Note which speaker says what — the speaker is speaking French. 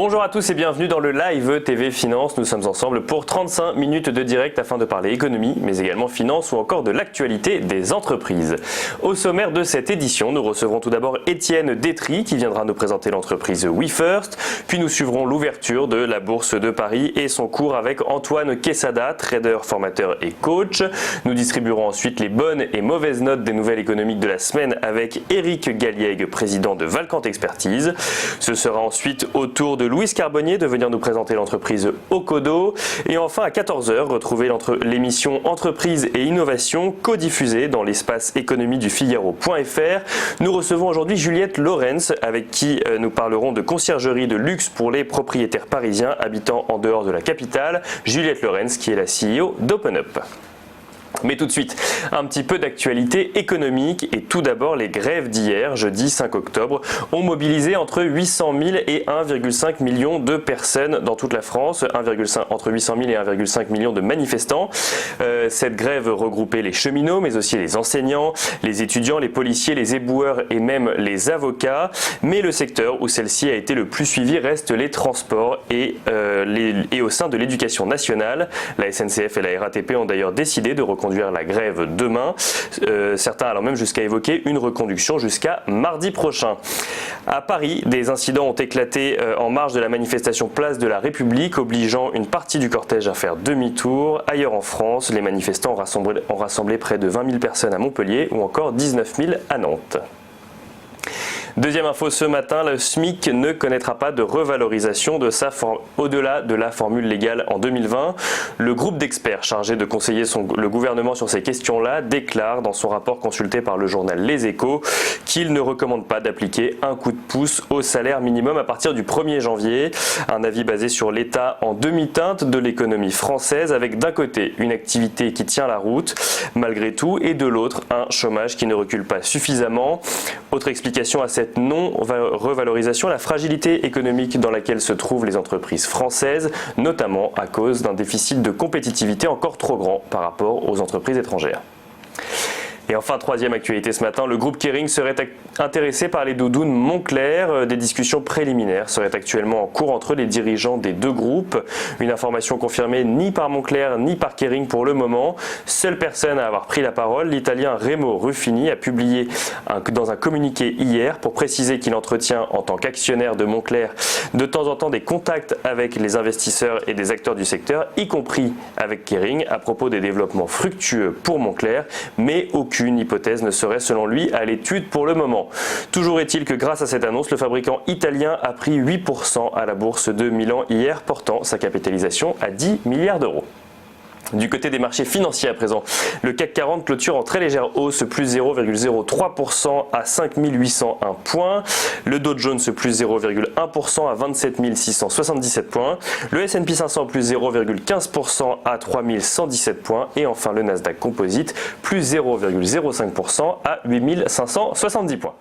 Speaker 1: Bonjour à tous et bienvenue dans le Live TV Finance. Nous sommes ensemble pour 35 minutes de direct afin de parler économie, mais également finance ou encore de l'actualité des entreprises. Au sommaire de cette édition, nous recevrons tout d'abord Étienne Détry qui viendra nous présenter l'entreprise WeFirst. Puis nous suivrons l'ouverture de la Bourse de Paris et son cours avec Antoine Quesada, trader, formateur et coach. Nous distribuerons ensuite les bonnes et mauvaises notes des nouvelles économiques de la semaine avec Éric Galliègue, président de Valcante Expertise. Ce sera ensuite au tour de Louise Carbonnier de venir nous présenter l'entreprise Okodo. Et enfin à 14h, retrouver l'émission Entreprise et Innovation codiffusée dans l'espace économie du Figaro.fr. Nous recevons aujourd'hui Juliette Lorenz avec qui nous parlerons de conciergerie de luxe pour les propriétaires parisiens habitant en dehors de la capitale. Juliette Lorenz qui est la CEO d'OpenUp. Mais tout de suite, un petit peu d'actualité économique et tout d'abord les grèves d'hier, jeudi 5 octobre, ont mobilisé entre 800 000 et 1,5 million de personnes dans toute la France, entre 800 000 et 1,5 million de manifestants. Cette grève regroupait les cheminots, mais aussi les enseignants, les étudiants, les policiers, les éboueurs et même les avocats. Mais le secteur où celle-ci a été le plus suivie reste les transports et au sein de l'éducation nationale. La SNCF et la RATP ont d'ailleurs décidé de reconduire la grève demain, certains allant même jusqu'à évoquer une reconduction jusqu'à mardi prochain. À Paris, des incidents ont éclaté en marge de la manifestation Place de la République, obligeant une partie du cortège à faire demi-tour. Ailleurs en France, les manifestants ont rassemblé près de 20 000 personnes à Montpellier ou encore 19 000 à Nantes. Deuxième info ce matin, le SMIC ne connaîtra pas de revalorisation de au-delà de la formule légale en 2020. Le groupe d'experts chargé de conseiller le gouvernement sur ces questions-là déclare dans son rapport consulté par le journal Les Échos qu'il ne recommande pas d'appliquer un coup de pouce au salaire minimum à partir du 1er janvier. Un avis basé sur l'état en demi-teinte de l'économie française avec d'un côté une activité qui tient la route malgré tout et de l'autre un chômage qui ne recule pas suffisamment. Autre explication à cette non-revalorisation, la fragilité économique dans laquelle se trouvent les entreprises françaises, notamment à cause d'un déficit de compétitivité encore trop grand par rapport aux entreprises étrangères. Et enfin, troisième actualité ce matin, le groupe Kering serait intéressé par les doudounes Moncler. Des discussions préliminaires seraient actuellement en cours entre les dirigeants des deux groupes. Une information confirmée ni par Moncler ni par Kering pour le moment. Seule personne à avoir pris la parole, l'Italien Remo Ruffini a publié dans un communiqué hier pour préciser qu'il entretient en tant qu'actionnaire de Moncler de temps en temps des contacts avec les investisseurs et des acteurs du secteur, y compris avec Kering, à propos des développements fructueux pour Moncler, mais aucune hypothèse ne serait selon lui à l'étude pour le moment. Toujours est-il que grâce à cette annonce, le fabricant italien a pris 8% à la bourse de Milan hier, portant sa capitalisation à 10 milliards d'euros. Du côté des marchés financiers à présent, le CAC 40 clôture en très légère hausse, plus 0,03% à 5 801 points. Le Dow Jones plus 0,1% à 27 677 points. Le S&P 500 plus 0,15% à 3 117 points. Et enfin le Nasdaq Composite plus 0,05% à 8 570 points.